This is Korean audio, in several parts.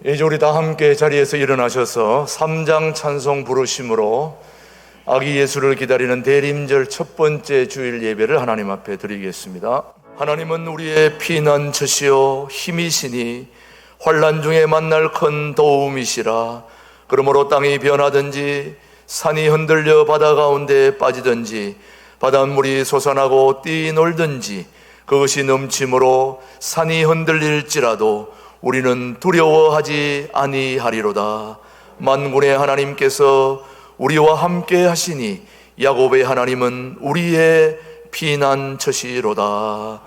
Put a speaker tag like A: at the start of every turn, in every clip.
A: 이제 우리 다 함께 자리에서 일어나셔서 3장 찬송 부르심으로 아기 예수를 기다리는 대림절 첫 번째 주일 예배를 하나님 앞에 드리겠습니다. 하나님은 우리의 피난처시요 힘이시니 환난 중에 만날 큰 도움이시라. 그러므로 땅이 변하든지 산이 흔들려 바다 가운데 빠지든지 바닷물이 솟아나고 뛰놀든지 그것이 넘침으로 산이 흔들릴지라도 우리는 두려워하지 아니하리로다. 만군의 하나님께서 우리와 함께 하시니 야곱의 하나님은 우리의 피난처시로다.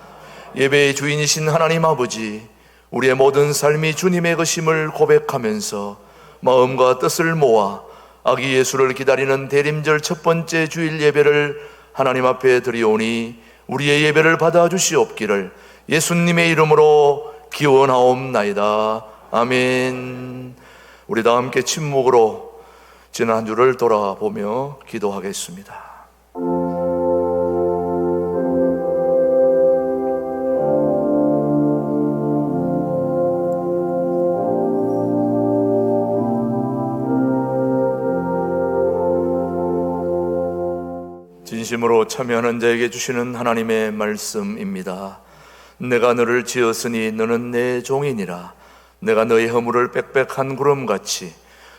A: 예배의 주인이신 하나님 아버지, 우리의 모든 삶이 주님의 것임을 고백하면서 마음과 뜻을 모아 아기 예수를 기다리는 대림절 첫 번째 주일 예배를 하나님 앞에 드리오니 우리의 예배를 받아주시옵기를 예수님의 이름으로 기원하옵나이다. 아멘. 우리 다 함께 침묵으로 지난 한 주를 돌아보며 기도하겠습니다. 진심으로 참여하는 자에게 주시는 하나님의 말씀입니다. 내가 너를 지었으니 너는 내 종이니라. 내가 너의 허물을 빽빽한 구름같이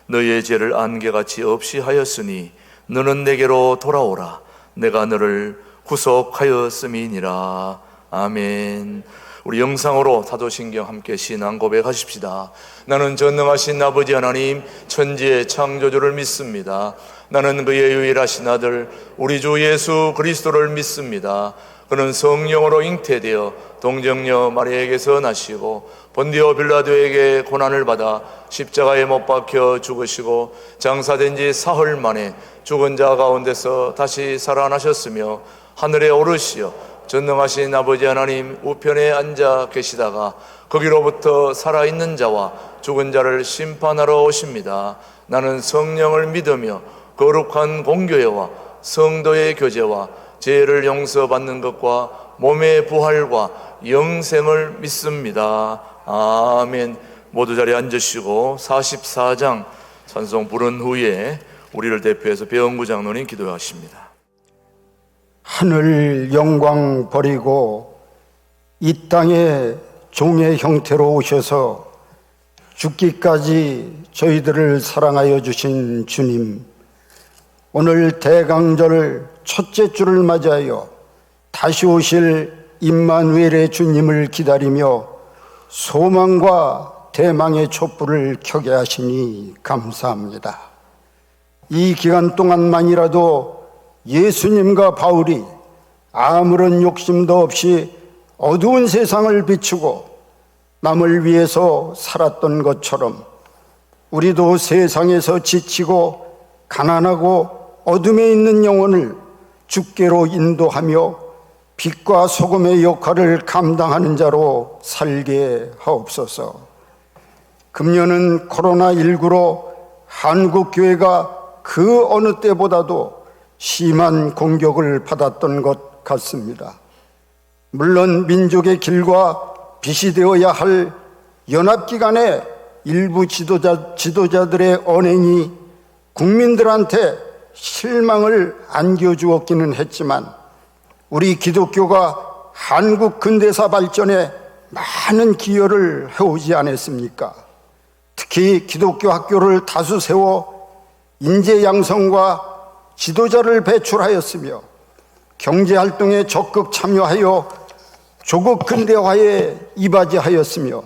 A: 너의 죄를 안개같이 없이 하였으니 너는 내게로 돌아오라. 내가 너를 구속하였음이니라. 아멘. 우리 영상으로 사도신경 함께 신앙 고백하십시다. 나는 전능하신 아버지 하나님 천지의 창조주를 믿습니다. 나는 그의 유일하신 아들 우리 주 예수 그리스도를 믿습니다. 그는 성령으로 잉태되어 동정녀 마리아에게서 나시고 본디오 빌라도에게 고난을 받아 십자가에 못 박혀 죽으시고 장사된 지 사흘 만에 죽은 자 가운데서 다시 살아나셨으며 하늘에 오르시어 전능하신 아버지 하나님 우편에 앉아 계시다가 거기로부터 살아있는 자와 죽은 자를 심판하러 오십니다. 나는 성령을 믿으며 거룩한 공교회와 성도의 교제와 죄를 용서받는 것과 몸의 부활과 영생을 믿습니다. 아멘. 모두 자리에 앉으시고 44장 찬송 부른 후에 우리를 대표해서 배영구 장로님 기도하십니다.
B: 하늘 영광 버리고 이 땅에 종의 형태로 오셔서 죽기까지 저희들을 사랑하여 주신 주님, 오늘 대강절 첫째 주를 맞이하여 다시 오실 임마누엘의 주님을 기다리며 소망과 대망의 촛불을 켜게 하시니 감사합니다. 이 기간 동안만이라도 예수님과 바울이 아무런 욕심도 없이 어두운 세상을 비추고 남을 위해서 살았던 것처럼 우리도 세상에서 지치고 가난하고 어둠에 있는 영혼을 주께로 인도하며 빛과 소금의 역할을 감당하는 자로 살게 하옵소서. 금년은 코로나19로 한국교회가 그 어느 때보다도 심한 공격을 받았던 것 같습니다. 물론 민족의 길과 빛이 되어야 할 연합기관의 일부 지도자들의 언행이 국민들한테 실망을 안겨주었기는 했지만 우리 기독교가 한국 근대사 발전에 많은 기여를 해오지 않았습니까? 특히 기독교 학교를 다수 세워 인재 양성과 지도자를 배출하였으며 경제활동에 적극 참여하여 조국 근대화에 이바지하였으며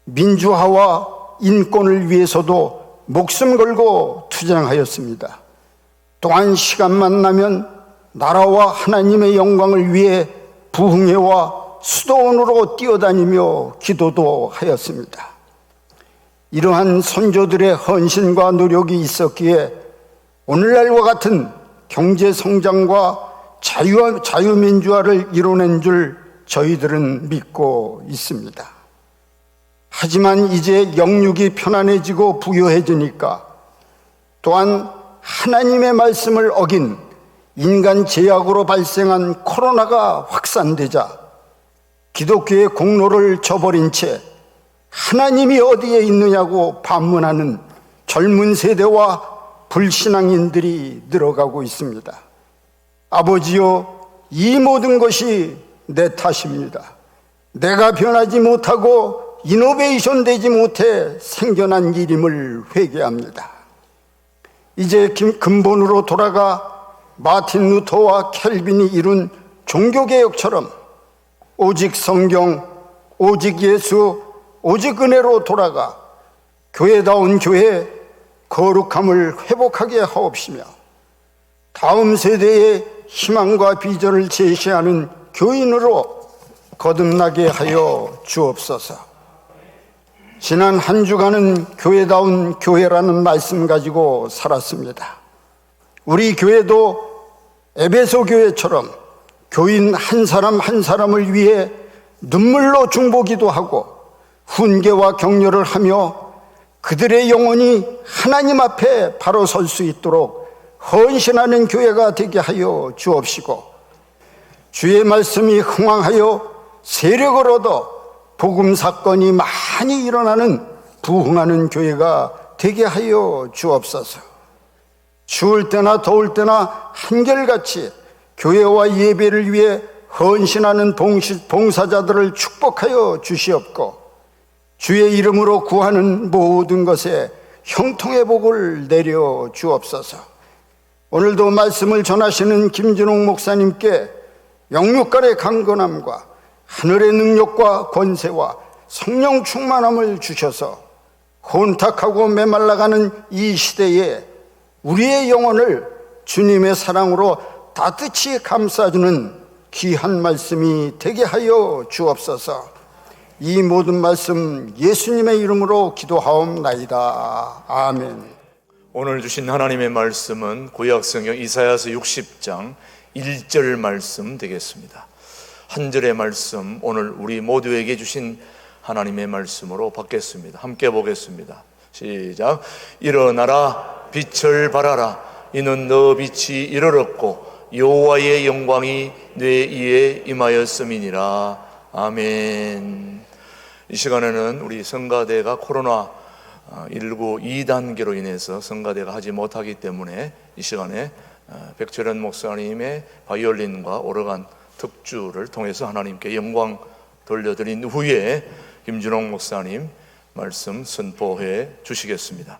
B: 민주화와 인권을 위해서도 목숨 걸고 투쟁하였습니다. 또한 시간만 나면 나라와 하나님의 영광을 위해 부흥회와 수도원으로 뛰어다니며 기도도 하였습니다. 이러한 선조들의 헌신과 노력이 있었기에 오늘날과 같은 경제성장과 자유민주화를 이뤄낸 줄 저희들은 믿고 있습니다. 하지만 이제 영육이 편안해지고 부유해지니까 또한 하나님의 말씀을 어긴 인간 제약으로 발생한 코로나가 확산되자 기독교의 공로를 저버린 채 하나님이 어디에 있느냐고 반문하는 젊은 세대와 불신앙인들이 늘어가고 있습니다. 아버지여, 이 모든 것이 내 탓입니다. 내가 변하지 못하고 이노베이션 되지 못해 생겨난 일임을 회개합니다. 이제 근본으로 돌아가 마틴 루터와 켈빈이 이룬 종교개혁처럼 오직 성경, 오직 예수, 오직 은혜로 돌아가 교회다운 교회, 거룩함을 회복하게 하옵시며 다음 세대의 희망과 비전을 제시하는 교인으로 거듭나게 하여 주옵소서. 지난 한 주간은 교회다운 교회라는 말씀 가지고 살았습니다. 우리 교회도 에베소 교회처럼 교인 한 사람 한 사람을 위해 눈물로 중보기도 하고 훈계와 격려를 하며 그들의 영혼이 하나님 앞에 바로 설 수 있도록 헌신하는 교회가 되게 하여 주옵시고, 주의 말씀이 흥왕하여 세력을 얻어 복음 사건이 많이 일어나는 부흥하는 교회가 되게 하여 주옵소서. 추울 때나 더울 때나 한결같이 교회와 예배를 위해 헌신하는 봉사자들을 축복하여 주시옵고, 주의 이름으로 구하는 모든 것에 형통의 복을 내려 주옵소서. 오늘도 말씀을 전하시는 김준홍 목사님께 영육간의 강건함과 하늘의 능력과 권세와 성령 충만함을 주셔서 혼탁하고 메말라가는 이 시대에 우리의 영혼을 주님의 사랑으로 따뜻이 감싸주는 귀한 말씀이 되게 하여 주옵소서. 이 모든 말씀 예수님의 이름으로 기도하옵나이다. 아멘.
A: 오늘 주신 하나님의 말씀은 구약성경 이사야서 60장 1절 말씀 되겠습니다. 한 절의 말씀, 오늘 우리 모두에게 주신 하나님의 말씀으로 받겠습니다. 함께 보겠습니다. 시작. 일어나라, 빛을 발하라. 이는 너 빛이 이르렀고 여호와의 영광이 내 위에 임하였음이니라. 아멘. 이 시간에는 우리 성가대가 코로나19 2단계로 인해서 성가대가 하지 못하기 때문에 이 시간에 백철현 목사님의 바이올린과 오르간 특주를 통해서 하나님께 영광 돌려드린 후에 김준홍 목사님 말씀 선포해 주시겠습니다.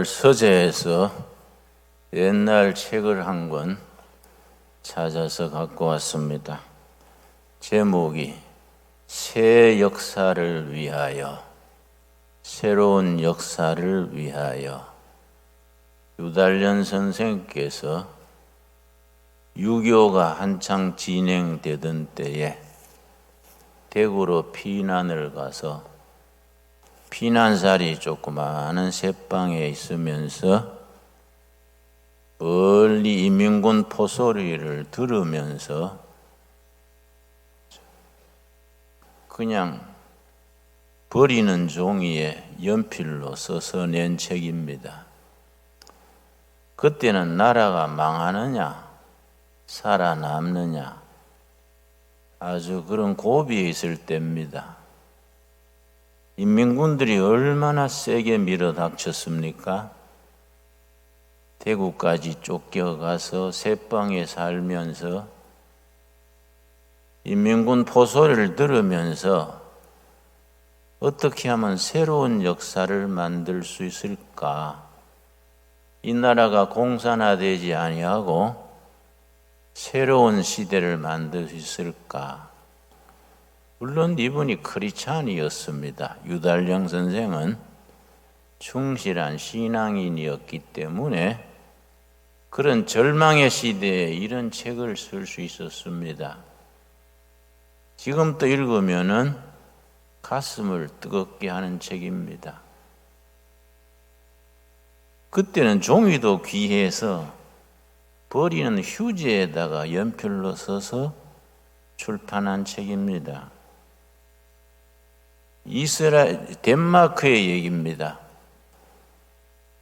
C: 오늘 서재에서 옛날 책을 한 권 찾아서 갖고 왔습니다. 제목이 새 역사를 위하여, 새로운 역사를 위하여. 유달련 선생께서 유교가 한창 진행되던 때에 대구로 피난을 가서 피난살이 조그마한 새방에 있으면서 멀리 인민군 포소리를 들으면서 그냥 버리는 종이에 연필로 써서 낸 책입니다. 그때는 나라가 망하느냐 살아남느냐 아주 그런 고비에 있을 때입니다. 인민군들이 얼마나 세게 밀어닥쳤습니까? 대구까지 쫓겨가서 새방에 살면서 인민군 포소리를 들으면서 어떻게 하면 새로운 역사를 만들 수 있을까? 이 나라가 공산화되지 아니하고 새로운 시대를 만들 수 있을까? 물론 이분이 크리스찬이었습니다. 유달령 선생은 충실한 신앙인이었기 때문에 그런 절망의 시대에 이런 책을 쓸 수 있었습니다. 지금도 읽으면은 가슴을 뜨겁게 하는 책입니다. 그때는 종이도 귀해서 버리는 휴지에다가 연필로 써서 출판한 책입니다. 덴마크의 얘기입니다.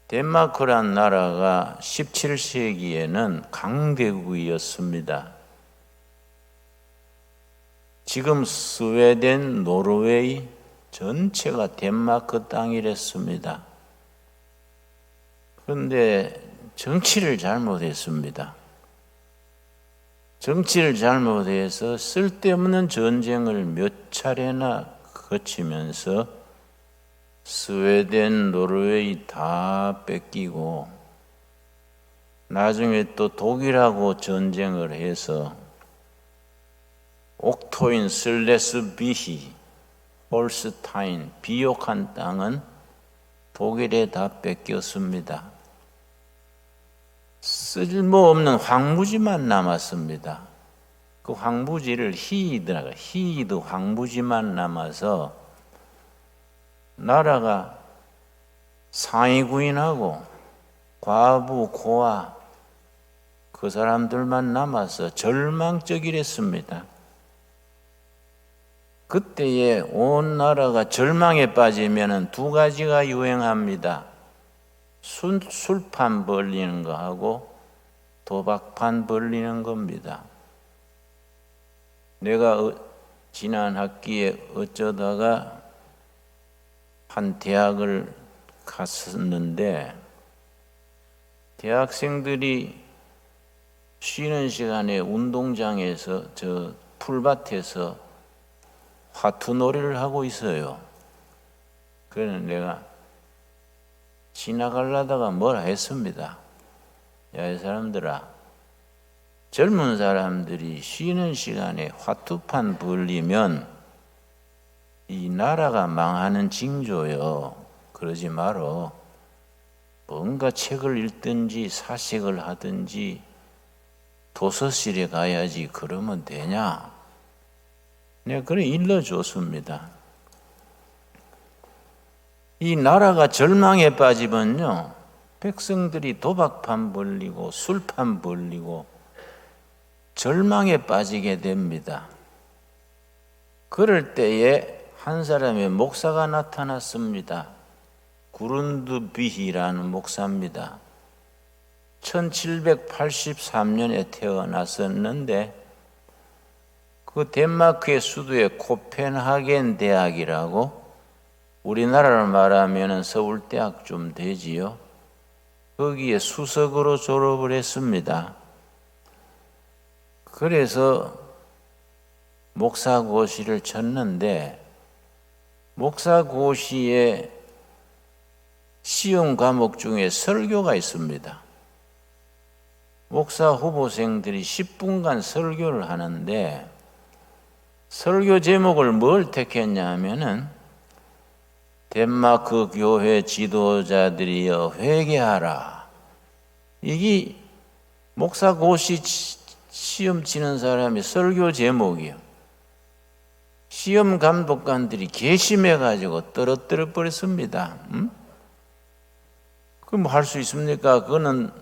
C: 덴마크란 나라가 17세기에는 강대국이었습니다. 지금 스웨덴, 노르웨이 전체가 덴마크 땅이랬습니다. 그런데 정치를 잘못했습니다. 정치를 잘못해서 쓸데없는 전쟁을 몇 차례나 거치면서 스웨덴, 노르웨이 다 뺏기고 나중에 또 독일하고 전쟁을 해서 옥토인, 슬레스비히, 홀스타인, 비옥한 땅은 독일에 다 뺏겼습니다. 쓸모없는 황무지만 남았습니다. 그 황무지를 히이드 황무지만 남아서 나라가 상위 구인하고 과부, 고아 그 사람들만 남아서 절망적이랬습니다. 그때에 온 나라가 절망에 빠지면 두 가지가 유행합니다. 술판 벌리는 거하고 도박판 벌리는 겁니다. 내가 지난 학기에 어쩌다가 한 대학을 갔었는데 대학생들이 쉬는 시간에 운동장에서 저 풀밭에서 화투놀이를 하고 있어요. 그래서 내가 지나가려다가 뭐라 했습니다. 야, 이 사람들아, 젊은 사람들이 쉬는 시간에 화투판 벌리면 이 나라가 망하는 징조요. 그러지 말어. 뭔가 책을 읽든지 사색을 하든지 도서실에 가야지 그러면 되냐? 내가 그래 일러줬습니다. 이 나라가 절망에 빠지면요, 백성들이 도박판 벌리고 술판 벌리고 절망에 빠지게 됩니다. 그럴 때에 한 사람의 목사가 나타났습니다. 구룬드비히라는 목사입니다. 1783년에 태어났었는데 그 덴마크의 수도에 코펜하겐 대학이라고, 우리나라로 말하면 서울대학 좀 되지요. 거기에 수석으로 졸업을 했습니다. 그래서 목사고시를 쳤는데 목사고시에 시험 과목 중에 설교가 있습니다. 목사 후보생들이 10분간 설교를 하는데 설교 제목을 뭘 택했냐 하면은 덴마크 교회 지도자들이여 회개하라. 이게 목사 고시 시험 치는 사람의 설교 제목이요. 시험 감독관들이 괘씸해가지고 떨어뜨려 버렸습니다. 그럼 할 수 있습니까? 그거는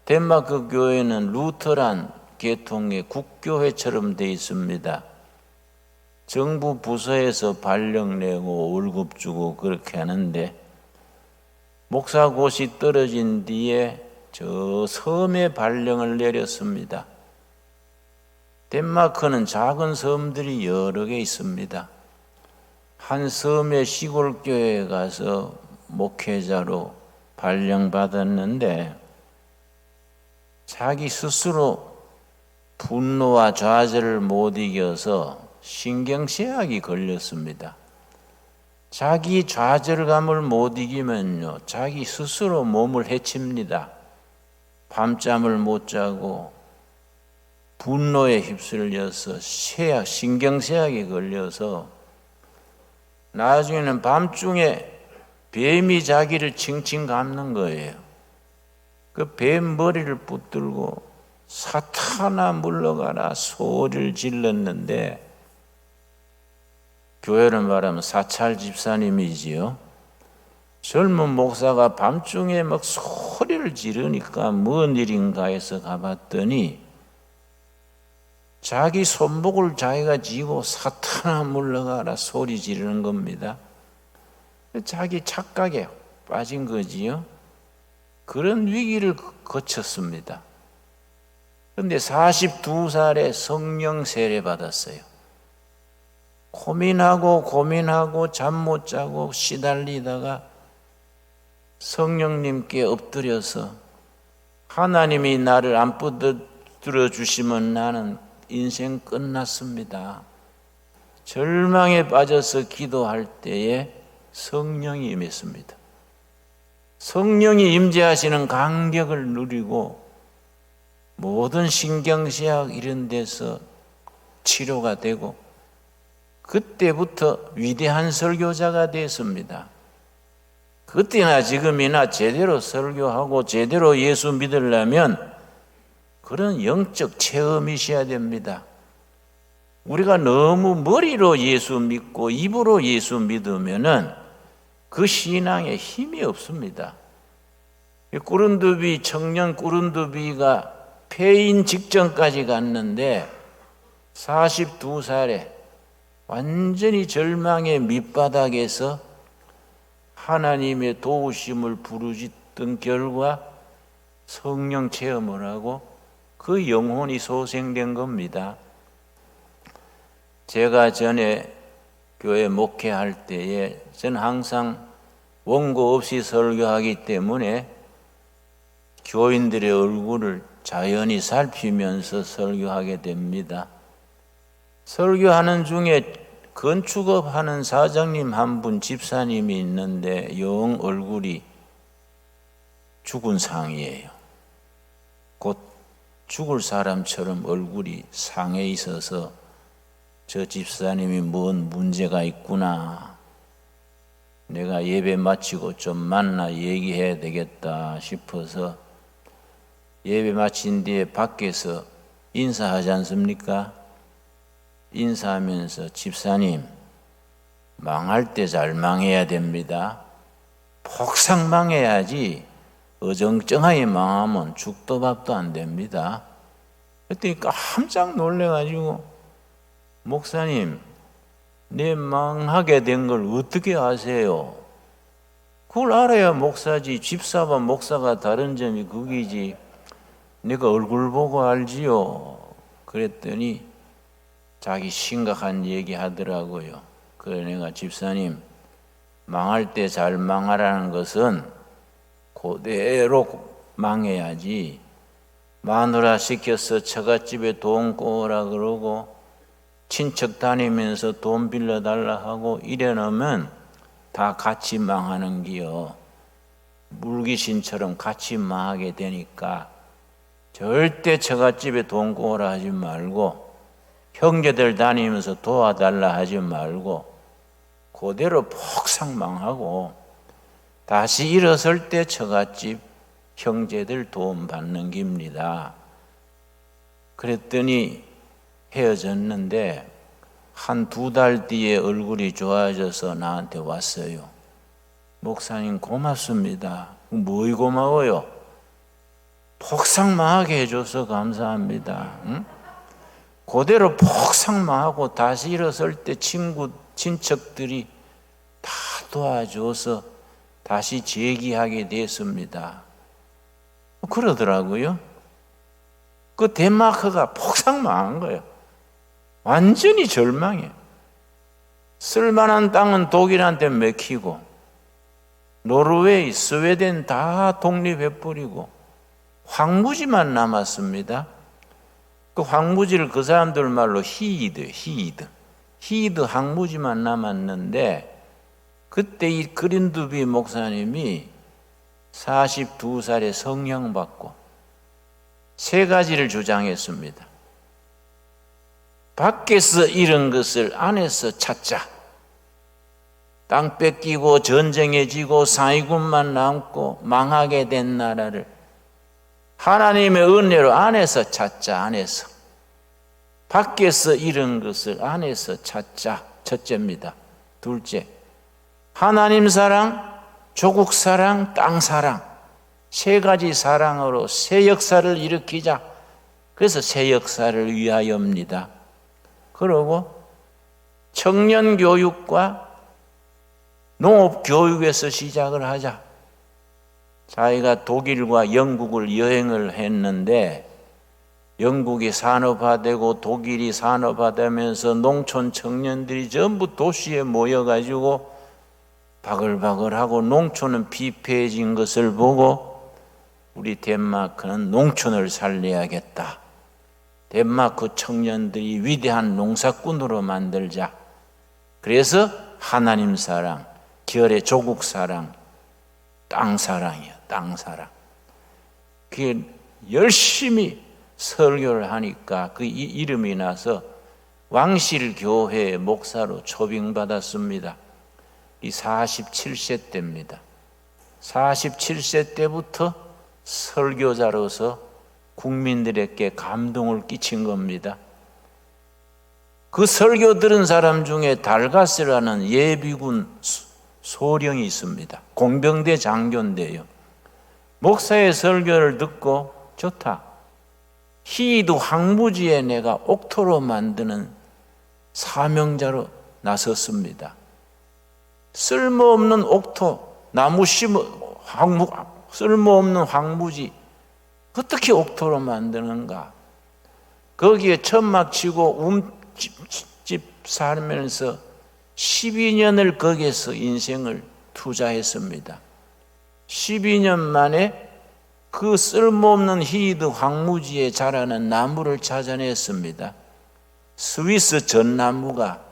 C: 덴마크 교회는 루터란 계통의 국교회처럼 되어 있습니다. 정부 부서에서 발령 내고 월급 주고 그렇게 하는데 목사 고시 떨어진 뒤에 저 섬에 발령을 내렸습니다. 덴마크는 작은 섬들이 여러 개 있습니다. 한 섬의 시골 교회에 가서 목회자로 발령받았는데 자기 스스로 분노와 좌절을 못 이겨서 신경쇠약이 걸렸습니다. 자기 좌절감을 못 이기면요, 자기 스스로 몸을 해칩니다. 밤잠을 못 자고 분노에 휩쓸려서 신경쇠약이 걸려서 나중에는 밤중에 뱀이 자기를 칭칭 감는 거예요. 그 뱀 머리를 붙들고 사탄아 물러가라 소리를 질렀는데, 교회를 말하면 사찰 집사님이지요. 젊은 목사가 밤중에 막 소리를 지르니까 뭔 일인가 해서 가봤더니 자기 손목을 자기가 쥐고 사탄아 물러가라 소리 지르는 겁니다. 자기 착각에 빠진 거지요. 그런 위기를 거쳤습니다. 그런데 42살에 성령 세례 받았어요. 고민하고 잠 못 자고 시달리다가 성령님께 엎드려서 하나님이 나를 안 붙들어 주시면 나는 인생 끝났습니다. 절망에 빠져서 기도할 때에 성령이 임했습니다. 성령이 임재하시는 감격을 누리고 모든 신경쇠약 이런 데서 치료가 되고 그때부터 위대한 설교자가 됐습니다. 그때나 지금이나 제대로 설교하고 제대로 예수 믿으려면 그런 영적 체험이 있어야 됩니다. 우리가 너무 머리로 예수 믿고 입으로 예수 믿으면은 그 신앙에 힘이 없습니다. 꾸른두비, 청년 꾸른두비가 폐인 직전까지 갔는데 42살에 완전히 절망의 밑바닥에서 하나님의 도우심을 부르짖던 결과 성령 체험을 하고 그 영혼이 소생된 겁니다. 제가 전에 교회 목회할 때에 저는 항상 원고 없이 설교하기 때문에 교인들의 얼굴을 자연히 살피면서 설교하게 됩니다. 설교하는 중에 건축업 하는 사장님 한 분, 집사님이 있는데 영 얼굴이 죽은 상이에요. 곧 죽을 사람처럼 얼굴이 상해 있어서 저 집사님이 뭔 문제가 있구나, 내가 예배 마치고 좀 만나 얘기해야 되겠다 싶어서 예배 마친 뒤에 밖에서 인사하지 않습니까? 인사하면서 집사님, 망할 때 잘 망해야 됩니다. 폭삭 망해야지 어정쩡하게 망하면 죽도 밥도 안 됩니다. 그랬더니 깜짝 놀래가지고, 목사님, 내 망하게 된 걸 어떻게 아세요? 그걸 알아야 목사지. 집사와 목사가 다른 점이 거기지. 내가 얼굴 보고 알지요. 그랬더니 자기 심각한 얘기 하더라고요. 그래 내가, 집사님, 망할 때 잘 망하라는 것은 그대로 망해야지, 마누라 시켜서 처갓집에 돈 꼬으라 그러고 친척 다니면서 돈 빌려달라 하고 이래놓으면 다 같이 망하는 기요. 물귀신처럼 같이 망하게 되니까 절대 처갓집에 돈 구하라 하지 말고 형제들 다니면서 도와달라 하지 말고 그대로 폭삭 망하고 다시 일어설 때 처갓집 형제들 도움 받는 겁니다. 그랬더니 헤어졌는데 한 2달 뒤에 얼굴이 좋아져서 나한테 왔어요. 목사님 고맙습니다. 뭐이 고마워요? 폭삭망하게 해줘서 감사합니다. 응? 그대로 폭삭망하고 다시 일어설 때 친척들이 다 도와줘서 다시 재기하게 됐습니다. 그러더라고요. 그 덴마크가 폭삭망한 거예요. 완전히 절망해. 쓸만한 땅은 독일한테 먹히고 노르웨이, 스웨덴 다 독립해버리고 황무지만 남았습니다. 그 황무지를 그 사람들 말로 히이드 황무지만 남았는데 그때 이 그린두비 목사님이 42살에 성령받고 3가지를 주장했습니다. 밖에서 잃은 것을 안에서 찾자. 땅 뺏기고 전쟁에 지고 사위군만 남고 망하게 된 나라를 하나님의 은혜로 안에서 찾자. 안에서 밖에서 잃은 것을 안에서 찾자. 첫째입니다. 둘째, 하나님 사랑, 조국 사랑, 땅 사랑 3가지 사랑으로 새 역사를 일으키자. 그래서 새 역사를 위하여입니다. 그리고 청년 교육과 농업 교육에서 시작을 하자. 자기가 독일과 영국을 여행을 했는데 영국이 산업화되고 독일이 산업화되면서 농촌 청년들이 전부 도시에 모여가지고 바글바글하고 농촌은 피폐해진 것을 보고 우리 덴마크는 농촌을 살려야겠다. 덴마크 청년들이 위대한 농사꾼으로 만들자. 그래서 하나님 사랑, 결의 조국 사랑, 땅 사랑이야. 땅 사랑. 그 열심히 설교를 하니까 그 이름이 나서 왕실교회 목사로 초빙받았습니다. 이 47세 때입니다. 47세 때부터 설교자로서 국민들에게 감동을 끼친 겁니다. 그 설교 들은 사람 중에 달가스라는 예비군 소령이 있습니다. 공병대 장교인데요. 목사의 설교를 듣고 좋다. 히이드 황무지에 내가 옥토로 만드는 사명자로 나섰습니다. 쓸모없는 옥토, 나무 쓸모없는 황무지 어떻게 옥토로 만드는가? 거기에 천막 치고 집 살면서 12년을 거기에서 인생을 투자했습니다. 12년 만에 그 쓸모없는 히이드 황무지에 자라는 나무를 찾아냈습니다. 스위스 전나무가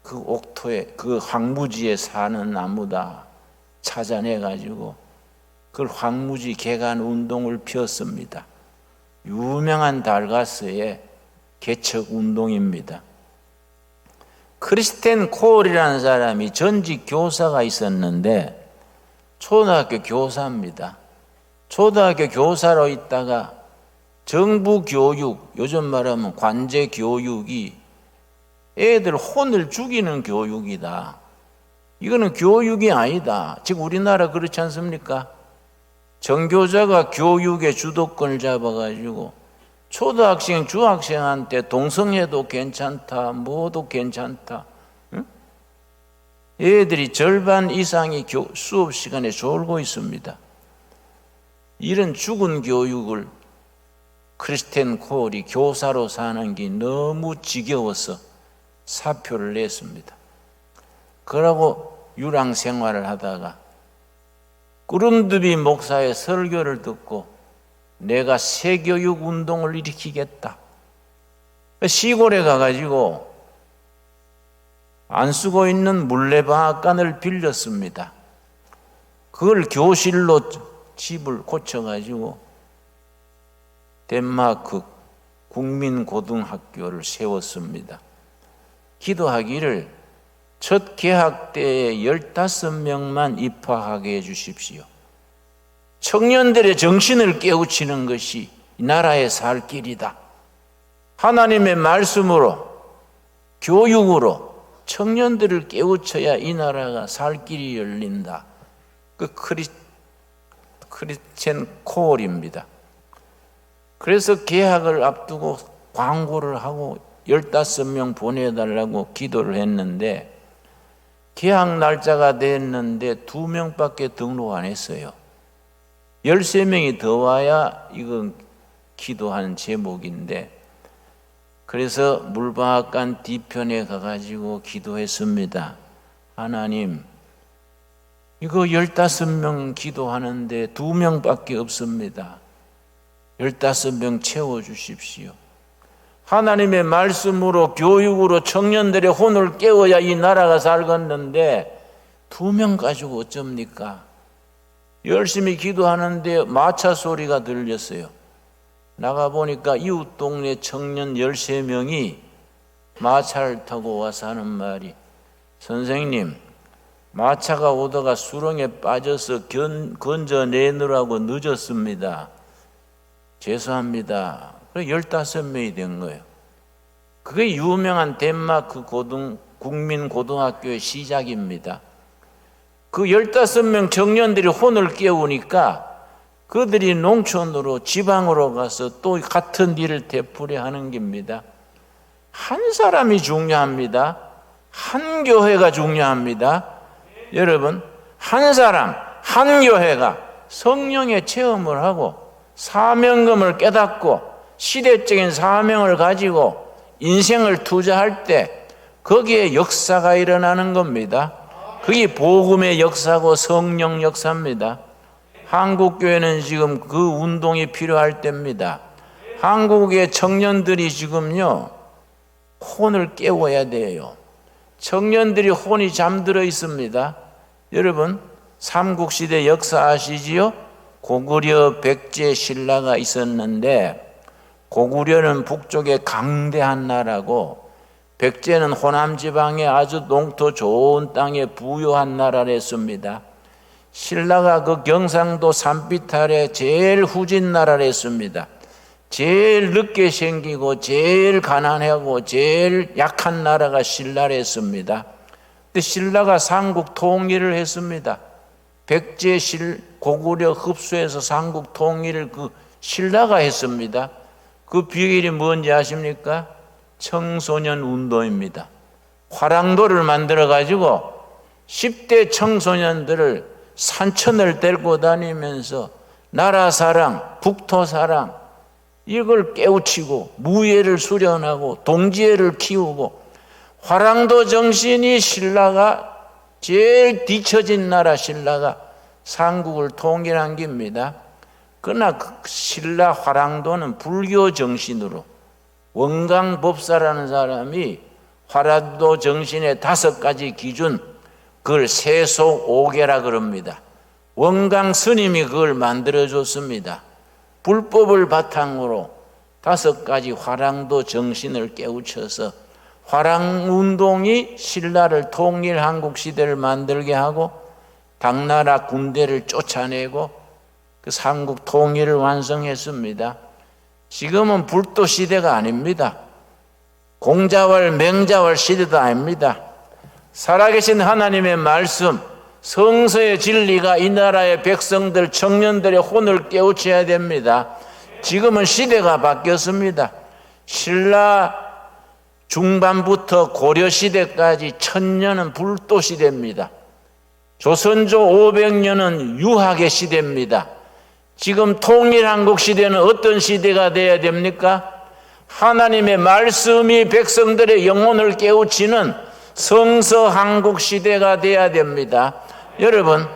C: 그 옥토에 그 황무지에 사는 나무다 찾아내가지고 그 황무지 개간 운동을 폈습니다. 유명한 달가스의 개척 운동입니다. 크리스텐 콜이라는 사람이 전직 교사가 있었는데 초등학교 교사입니다. 초등학교 교사로 있다가 정부 교육, 요즘 말하면 관제 교육이 애들 혼을 죽이는 교육이다. 이거는 교육이 아니다. 지금 우리나라 그렇지 않습니까? 정교자가 교육의 주도권을 잡아가지고 초등학생, 중학생한테 동성애도 괜찮다, 뭐도 괜찮다. 응? 애들이 절반 이상이 수업 시간에 졸고 있습니다. 이런 죽은 교육을 크리스텐 콜이 교사로 사는 게 너무 지겨워서 사표를 냈습니다. 그러고 유랑 생활을 하다가 꾸름두비 목사의 설교를 듣고 내가 새교육 운동을 일으키겠다. 시골에 가가지고 안 쓰고 있는 물레방앗간을 빌렸습니다. 그걸 교실로 집을 고쳐가지고 덴마크 국민고등학교를 세웠습니다. 기도하기를 첫 개학 때에 15명만 입학하게 해주십시오. 청년들의 정신을 깨우치는 것이 이 나라의 살 길이다. 하나님의 말씀으로, 교육으로 청년들을 깨우쳐야 이 나라가 살 길이 열린다. 그 크리스천 콜입니다. 그래서 개학을 앞두고 광고를 하고 15명 보내달라고 기도를 했는데 개학 날짜가 됐는데 2명밖에 등록 안 했어요. 13명이 더 와야 이건 기도한 제목인데, 그래서 물방앗간 뒤편에 가가지고 기도했습니다. 하나님, 이거 15명 기도하는데 2명밖에 없습니다. 15명 채워주십시오. 하나님의 말씀으로, 교육으로 청년들의 혼을 깨워야 이 나라가 살겠는데 2명 가지고 어쩝니까? 열심히 기도하는데 마차 소리가 들렸어요. 나가보니까 이웃 동네 청년 13명이 마차를 타고 와서 하는 말이, 선생님, 마차가 오다가 수렁에 빠져서 건져내느라고 늦었습니다. 죄송합니다. 그래서 15명이 된 거예요. 그게 유명한 덴마크 국민고등학교의 시작입니다. 그 15명 청년들이 혼을 깨우니까 그들이 농촌으로, 지방으로 가서 또 같은 일을 되풀이하는 겁니다. 한 사람이 중요합니다. 한 교회가 중요합니다. 여러분, 한 사람, 한 교회가 성령의 체험을 하고 사명감을 깨닫고 시대적인 사명을 가지고 인생을 투자할 때 거기에 역사가 일어나는 겁니다. 그게 복음의 역사고 성령 역사입니다. 한국교회는 지금 그 운동이 필요할 때입니다. 한국의 청년들이 지금요, 혼을 깨워야 돼요. 청년들이 혼이 잠들어 있습니다. 여러분, 삼국시대 역사 아시지요? 고구려 백제 신라가 있었는데, 고구려는 북쪽에 강대한 나라고 백제는 호남 지방에 아주 농토 좋은 땅에 부유한 나라랬습니다. 신라가 그 경상도 산빛 아래 제일 후진 나라랬습니다. 제일 늦게 생기고 제일 가난하고 제일 약한 나라가 신라랬습니다. 근데 신라가 삼국 통일을 했습니다. 백제 고구려 흡수해서 삼국 통일을 그 신라가 했습니다. 그 비결이 뭔지 아십니까? 청소년 운동입니다. 화랑도를 만들어 가지고 10대 청소년들을 산천을 데리고 다니면서 나라 사랑, 국토 사랑, 이걸 깨우치고 무예를 수련하고 동지애를 키우고, 화랑도 정신이 신라가 제일 뒤처진 나라 신라가 삼국을 통일한 겁니다. 그러나 그 신라 화랑도는 불교 정신으로, 원광법사라는 사람이 화랑도 정신의 5가지 기준, 그걸 세속오계라 그럽니다. 원광 스님이 그걸 만들어줬습니다. 불법을 바탕으로 5가지 화랑도 정신을 깨우쳐서 화랑운동이 신라를 통일 한국시대를 만들게 하고 당나라 군대를 쫓아내고 그 삼국 통일을 완성했습니다. 지금은 불도 시대가 아닙니다. 공자왈 맹자왈 시대도 아닙니다. 살아계신 하나님의 말씀, 성서의 진리가 이 나라의 백성들, 청년들의 혼을 깨우쳐야 됩니다. 지금은 시대가 바뀌었습니다. 신라 중반부터 고려시대까지 1000년은 불도 시대입니다. 조선조 500년은 유학의 시대입니다. 지금 통일한국 시대는 어떤 시대가 돼야 됩니까? 하나님의 말씀이 백성들의 영혼을 깨우치는 성서 한국 시대가 돼야 됩니다. 여러분,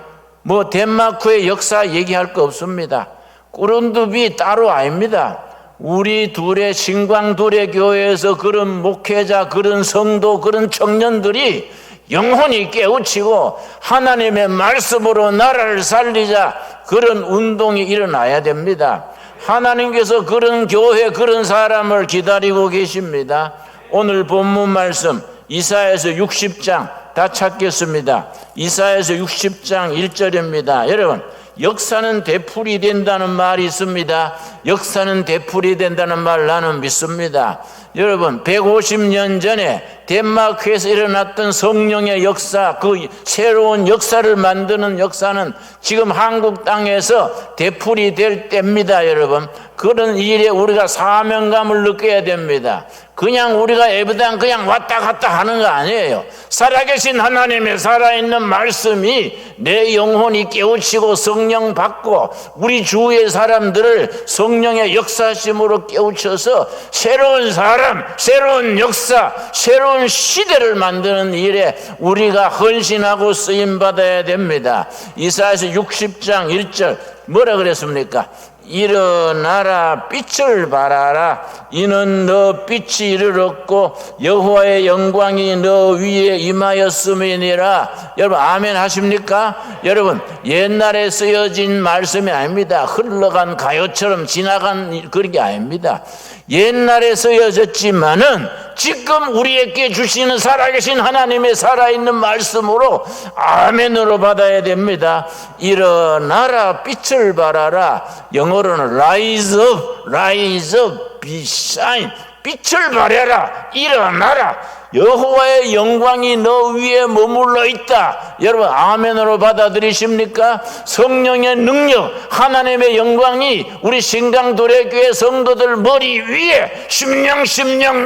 C: 뭐 덴마크의 역사 얘기할 거 없습니다. 꾸룬두비 따로 아닙니다. 우리 둘의 신광 둘의 교회에서 그런 목회자, 그런 성도, 그런 청년들이 영혼이 깨우치고 하나님의 말씀으로 나라를 살리자, 그런 운동이 일어나야 됩니다. 하나님께서 그런 교회, 그런 사람을 기다리고 계십니다. 오늘 본문 말씀 이사야서 60장 다 찾겠습니다. 이사야서 60장 1절입니다. 여러분, 역사는 되풀이 된다는 말이 있습니다. 역사는 되풀이 된다는 말 나는 믿습니다. 여러분, 150년 전에 덴마크에서 일어났던 성령의 역사, 그 새로운 역사를 만드는 역사는 지금 한국 땅에서 되풀이 될 때입니다. 여러분, 그런 일에 우리가 사명감을 느껴야 됩니다. 그냥 우리가 예배당 그냥 왔다 갔다 하는 거 아니에요. 살아계신 하나님의 살아있는 말씀이 내 영혼이 깨우치고 성령 받고 우리 주위의 사람들을 성령의 역사심으로 깨우쳐서 새로운 사람, 새로운 역사, 새로운 시대를 만드는 일에 우리가 헌신하고 쓰임받아야 됩니다. 이사야서 60장 1절 뭐라 그랬습니까? 일어나라, 빛을 발하라. 이는 너 빛이 이르렀고 여호와의 영광이 너 위에 임하였음이니라. 여러분, 아멘 하십니까? 여러분, 옛날에 쓰여진 말씀이 아닙니다. 흘러간 가요처럼 지나간 그런 게 아닙니다. 옛날에 쓰여졌지만은 지금 우리에게 주시는 살아계신 하나님의 살아있는 말씀으로 아멘으로 받아야 됩니다. 일어나라, 빛을 발하라. 영어로는 rise up, rise up, be shine. 빛을 발해라, 일어나라. 여호와의 영광이 너 위에 머물러 있다. 여러분, 아멘으로 받아들이십니까? 성령의 능력, 하나님의 영광이 우리 신강도래교회 성도들 머리 위에, 심령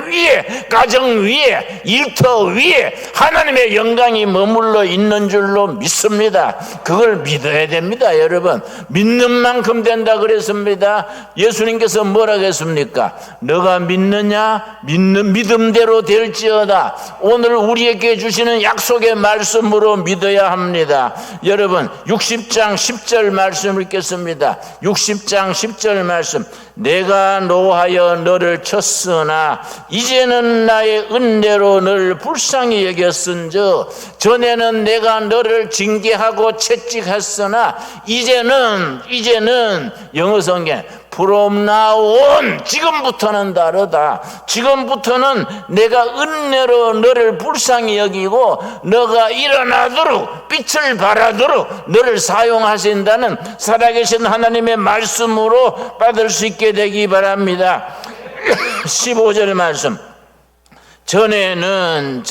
C: 위에, 가정 위에, 일터 위에 하나님의 영광이 머물러 있는 줄로 믿습니다. 그걸 믿어야 됩니다. 여러분, 믿는 만큼 된다 그랬습니다. 예수님께서 뭐라고 했습니까? 너가 믿느냐? 믿음대로 될지어다. 오늘 우리에게 주시는 약속의 말씀으로 믿어야 합니다. 여러분, 60장 10절 말씀 읽겠습니다. 60장 10절 말씀. 내가 노하여 너를 쳤으나 이제는 나의 은혜로 너를 불쌍히 여겼은즉, 전에는 내가 너를 징계하고 채찍했으나 이제는 영어 성경 from now on, 지금부터는 다르다. 지금부터는 내가 은혜로 너를 불쌍히 여기고 너가 일어나도록, 빛을 발하도록 너를 사용하신다는 살아계신 하나님의 말씀으로 받을 수 있게 되기 바랍니다. 15절 말씀. 전에는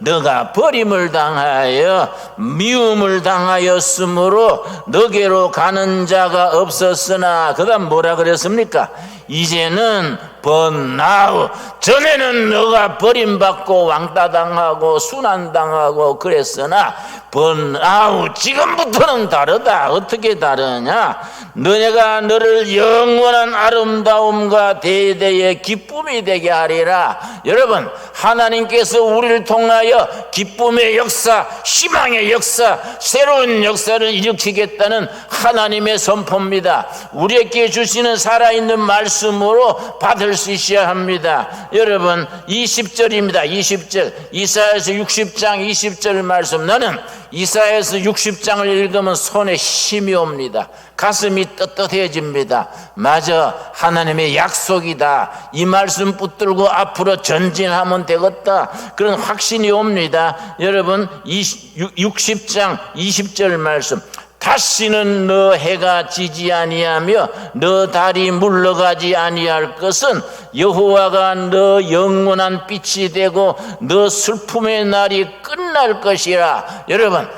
C: 너가 버림을 당하여 미움을 당하였으므로 너게로 가는 자가 없었으나, 그 다음 뭐라 그랬습니까? 이제는 but now, 전에는 너가 버림받고 왕따당하고 순환당하고 그랬으나 but now, 지금부터는 다르다. 어떻게 다르냐? 너네가 너를 영원한 아름다움과 대대의 기쁨이 되게 하리라. 여러분, 하나님께서 우리를 통하여 기쁨의 역사, 희망의 역사, 새로운 역사를 일으키겠다는 하나님의 선포입니다. 우리에게 주시는 살아있는 말씀으로 받을 수 있어야 합니다. 여러분, 20절입니다. 20절, 이사야서 60장 20절 말씀. 나는 이사야서 60장을 읽으면 손에 힘이 옵니다. 가슴이 떳떳해집니다. 맞아, 하나님의 약속이다. 이 말씀 붙들고 앞으로 전진하면 되겠다. 그런 확신이 옵니다. 여러분, 60장 20절 말씀. 다시는 너 해가 지지 아니하며 너 달이 물러가지 아니할 것은 여호와가 너 영원한 빛이 되고 너 슬픔의 날이 끝날 것이라. 여러분,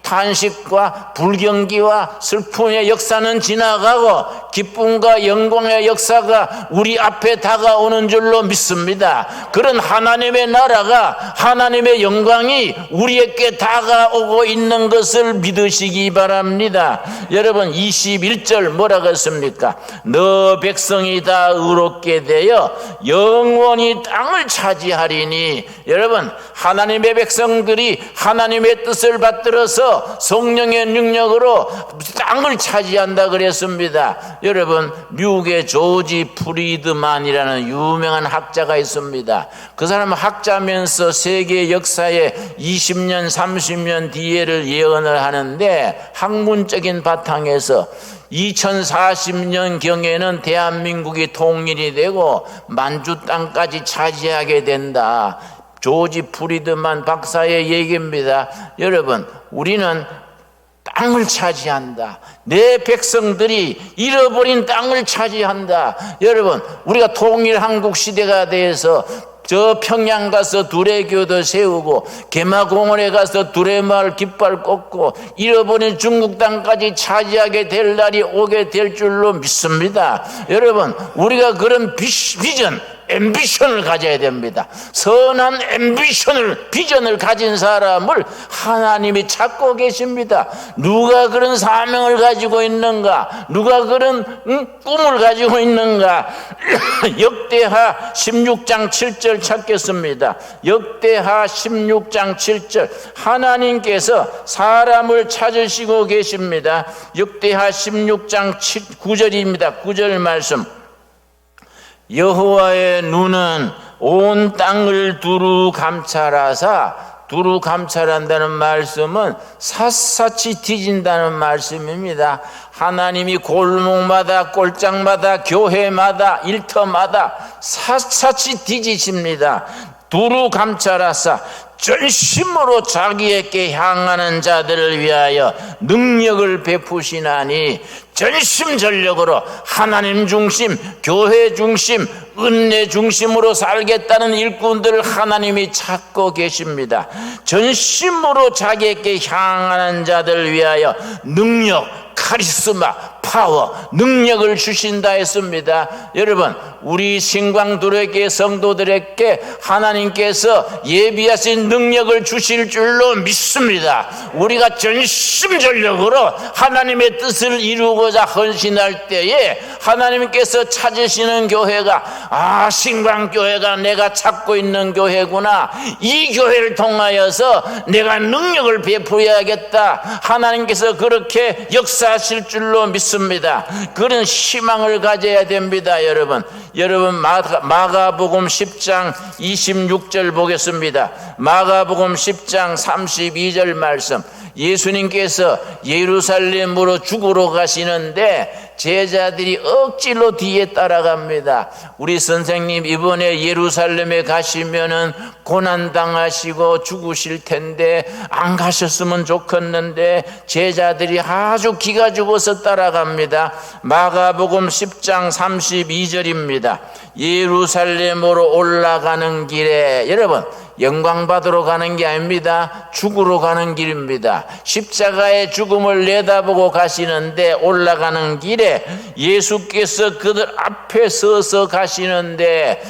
C: 탄식과 불경기와 슬픔의 역사는 지나가고 기쁨과 영광의 역사가 우리 앞에 다가오는 줄로 믿습니다. 그런 하나님의 나라가, 하나님의 영광이 우리에게 다가오고 있는 것을 믿으시기 바랍니다. 여러분, 21절 뭐라고 했습니까? 너 백성이 다 의롭게 되어 영원히 땅을 차지하리니. 여러분, 하나님의 백성들이 하나님의 뜻을 받들어서 가서 성령의 능력으로 땅을 차지한다 그랬습니다. 여러분, 미국의 조지 프리드만이라는 유명한 학자가 있습니다. 그 사람은 학자면서 세계 역사에 20년 30년 뒤에를 예언을 하는데, 학문적인 바탕에서 2040년경에는 대한민국이 통일이 되고 만주 땅까지 차지하게 된다. 조지 프리드만 박사의 얘기입니다. 여러분, 우리는 땅을 차지한다. 내 백성들이 잃어버린 땅을 차지한다. 여러분, 우리가 통일 한국 시대가 돼서 저 평양 가서 두레교도 세우고 개마공원에 가서 두레마을 깃발 꽂고 잃어버린 중국 땅까지 차지하게 될 날이 오게 될 줄로 믿습니다. 여러분, 우리가 그런 비전, 앰비션을 가져야 됩니다. 선한 앰비션을, 비전을 가진 사람을 하나님이 찾고 계십니다. 누가 그런 사명을 가지고 있는가? 누가 그런 꿈을 가지고 있는가? 역대하 16장 7절 찾겠습니다. 역대하 16장 7절. 하나님께서 사람을 찾으시고 계십니다. 역대하 16장 9절입니다. 9절 말씀. 여호와의 눈은 온 땅을 두루 감찰하사, 두루 감찰한다는 말씀은 샅샅이 뒤진다는 말씀입니다. 하나님이 골목마다, 꼴짝마다, 교회마다, 일터마다 샅샅이 뒤지십니다. 두루 감찰하사 전심으로 자기에게 향하는 자들을 위하여 능력을 베푸시나니, 전심전력으로 하나님 중심, 교회 중심, 은혜 중심으로 살겠다는 일꾼들을 하나님이 찾고 계십니다. 전심으로 자기에게 향하는 자들을 위하여 능력, 카리스마, 파워, 능력을 주신다 했습니다. 여러분, 우리 신광들에게, 성도들에게 하나님께서 예비하신 능력을 주실 줄로 믿습니다. 우리가 전심전력으로 하나님의 뜻을 이루고자 헌신할 때에 하나님께서 찾으시는 교회가, 신광교회가 내가 찾고 있는 교회구나, 이 교회를 통하여서 내가 능력을 베풀어야겠다, 하나님께서 그렇게 역사하실 줄로 믿습니다. 그런 희망을 가져야 됩니다. 여러분, 마가복음 10장 26절 보겠습니다. 마가복음 10장 32절 말씀. 예수님께서 예루살렘으로 죽으러 가시는데 제자들이 억지로 뒤에 따라갑니다. 우리 선생님 이번에 예루살렘에 가시면은 고난당하시고 죽으실 텐데 안 가셨으면 좋겠는데 제자들이 아주 기가 죽어서 따라갑니다. 마가복음 10장 32절입니다. 예루살렘으로 올라가는 길에, 여러분, 영광 받으러 가는 게 아닙니다. 죽으러 가는 길입니다. 십자가의 죽음을 내다보고 가시는데, 올라가는 길에 예수께서 그들 앞에 서서 가시는데,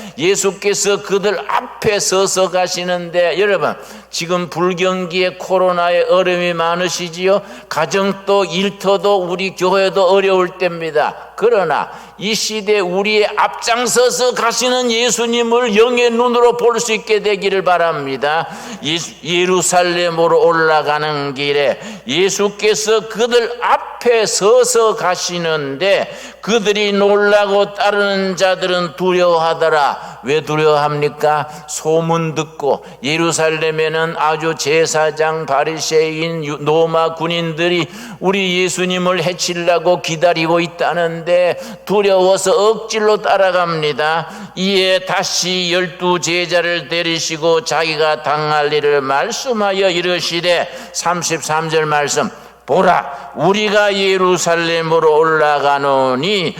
C: 여러분, 지금 불경기에 코로나에 어려움이 많으시지요. 가정도 일터도 우리 교회도 어려울 때입니다. 그러나 이 시대에 우리의 앞장서서 가시는 예수님을 영의 눈으로 볼 수 있게 되기를 바랍니다. 예루살렘으로 올라가는 길에 예수께서 그들 앞에 서서 가시는데 그들이 놀라고 따르는 자들은 두려워하더라. 왜 두려워합니까? 소문 듣고 예루살렘에는 아주 제사장, 바리새인, 로마 군인들이 우리 예수님을 해치려고 기다리고 있다는데 두려워서 억지로 따라갑니다. 이에 다시 12 제자를 데리시고 자기가 당할 일을 말씀하여 이르시되, 33절 말씀, 보라, 우리가 예루살렘으로 올라가노니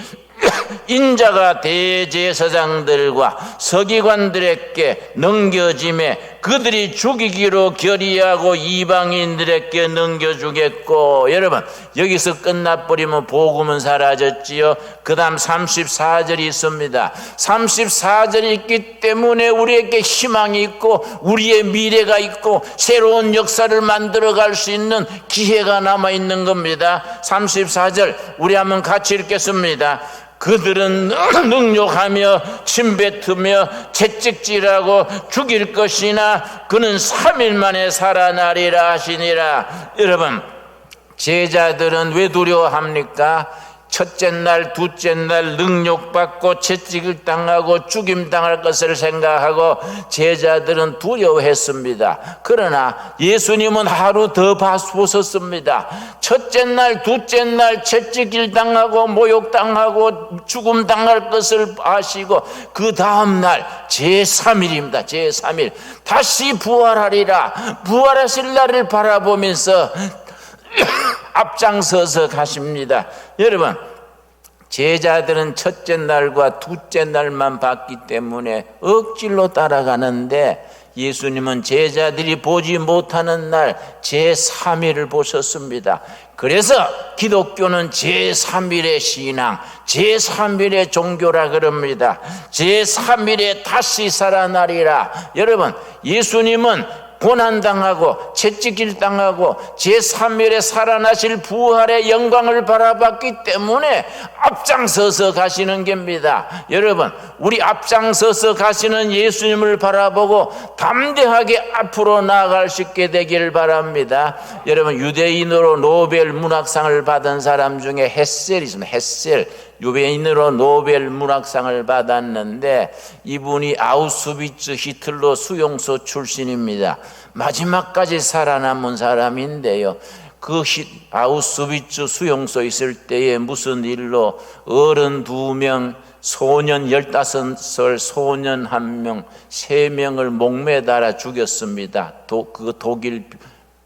C: 인자가 대제사장들과 서기관들에게 넘겨짐에 그들이 죽이기로 결의하고 이방인들에게 넘겨주겠고. 여러분, 여기서 끝나버리면 복음은 사라졌지요. 그 다음 34절이 있습니다. 34절이 있기 때문에 우리에게 희망이 있고 우리의 미래가 있고 새로운 역사를 만들어갈 수 있는 기회가 남아있는 겁니다. 34절 우리 한번 같이 읽겠습니다. 그들은 능욕하며 침뱉으며 채찍질하고 죽일 것이나 그는 3일 만에 살아나리라 하시니라. 여러분, 제자들은 왜 두려워합니까? 첫째 날, 둘째 날 능욕받고 채찍을 당하고 죽임당할 것을 생각하고 제자들은 두려워했습니다. 그러나 예수님은 하루 더 보셨습니다. 첫째 날, 둘째 날 채찍질 당하고 모욕당하고 죽음당할 것을 아시고 그 다음 날 제3일입니다. 제3일 다시 부활하리라. 부활하실 날을 바라보면서 앞장서서 가십니다. 여러분, 제자들은 첫째 날과 둘째 날만 봤기 때문에 억지로 따라가는데 예수님은 제자들이 보지 못하는 날 제3일을 보셨습니다. 그래서 기독교는 제3일의 신앙, 제3일의 종교라 그럽니다. 제3일에 다시 살아나리라. 여러분, 예수님은 고난당하고 채찍질 당하고 제3일에 살아나실 부활의 영광을 바라봤기 때문에 앞장서서 가시는 겁니다. 여러분, 우리 앞장서서 가시는 예수님을 바라보고 담대하게 앞으로 나아갈 수 있게 되기를 바랍니다. 여러분, 유대인으로 노벨 문학상을 받은 사람 중에 헤셀이 있습니다. 헤셀, 유대인으로 노벨 문학상을 받았는데 이분이 아우슈비츠 히틀러 수용소 출신입니다. 마지막까지 살아남은 사람인데요, 그 아우슈비츠 수용소 있을 때에 무슨 일로 어른 2명, 소년 15살 소년 1명, 3명을 목매달아 죽였습니다. 그 독일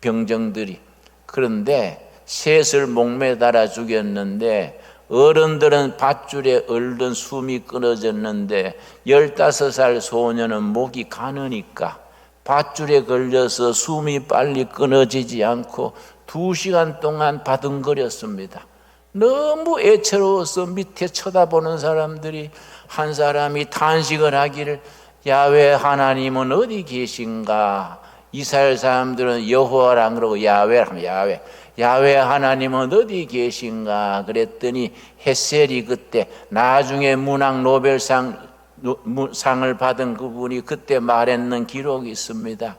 C: 병정들이. 그런데 셋을 목매달아 죽였는데 어른들은 밧줄에 얼른 숨이 끊어졌는데 15살 소년은 목이 가느니까 밧줄에 걸려서 숨이 빨리 끊어지지 않고 2시간 동안 바둥거렸습니다. 너무 애처로워서 밑에 쳐다보는 사람들이 한 사람이 탄식을 하기를, 야훼 하나님은 어디 계신가? 이스라엘 사람들은 여호와라 그러고 야훼라, 야훼 하나님은 어디 계신가? 그랬더니 헤셀이 그때 나중에 문학 노벨상을 받은 그분이 그때 말했는 기록이 있습니다.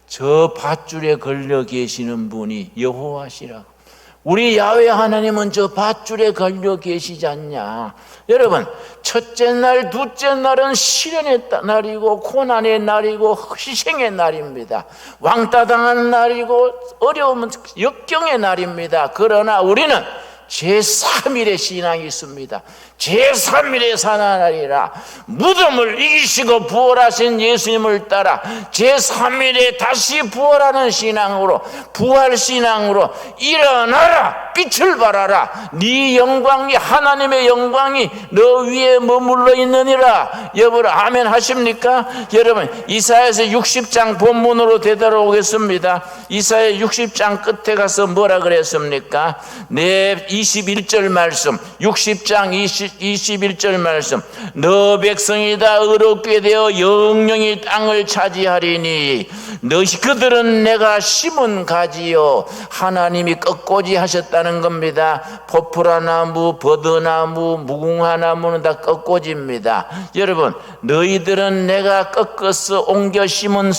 C: 저 밧줄에 걸려 계시는 분이 여호와시라고. 우리 야훼 하나님은 저 밧줄에 걸려 계시지 않냐? 여러분, 첫째 날, 둘째 날은 시련의 날이고 고난의 날이고 희생의 날입니다. 왕따당한 날이고 어려운 역경의 날입니다. 그러나 우리는 제3일의 신앙이 있습니다. 제3일에 살아나리라. 무덤을 이기시고 부활하신 예수님을 따라 제3일에 다시 부활하는 신앙으로, 부활신앙으로 일어나라, 빛을 발하라. 네 영광이, 하나님의 영광이 너 위에 머물러 있느니라. 여러분 아멘 하십니까? 여러분, 이사야서 60장 본문으로 되돌아오겠습니다. 이사야 60장 끝에 가서 뭐라 그랬습니까? 내 21절 말씀, 60장 21절 말씀. 너 백성이 다 의롭게 되어 영영이 땅을 차지하리니 너희 그들은 내가 심은 가지요. 하나님이 꺾고지 하셨다는 겁니다. 포프라나무, 버드나무, 무궁화나무는 다 꺾고지입니다. 여러분, 너희들은 내가 꺾어서 옮겨 심은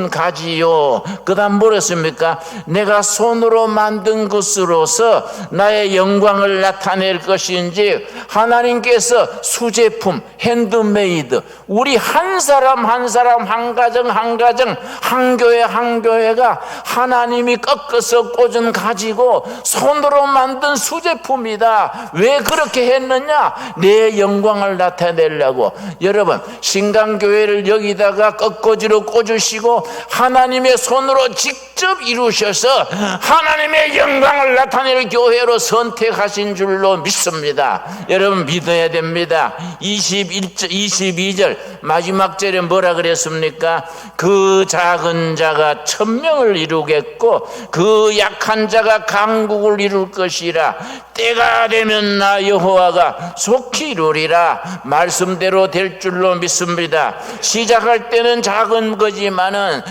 C: 가지요. 그 다음 뭐랬습니까? 내가 손으로 만든 것으로서 나의 영광을 나타낼 것인지, 하나님께서 수제품, 핸드메이드, 우리 한 사람 한 사람, 한 가정 한 가정, 한 교회 한 교회가 하나님이 꺾어서 꽂은 가지고 손으로 만든 수제품이다. 왜 그렇게 했느냐? 내 영광을 나타내려고. 여러분, 신강교회를 여기다가 꺾어지로 꽂으시고 하나님의 손으로 직접 이루셔서 하나님의 영광을 나타낼 교회로 선택하신 줄로 믿습니다. 여러분 믿어야 됩니다. 22절 마지막 절에 뭐라 그랬습니까? 그 작은 자가 1000명을 이루겠고 그 약한 자가 강국을 이룰 이룰 것이라. 때가 되면 나 여호와가 속히 이루리라. 말씀대로 될 줄로 믿습니다. 시작할 때는 작은 거지만은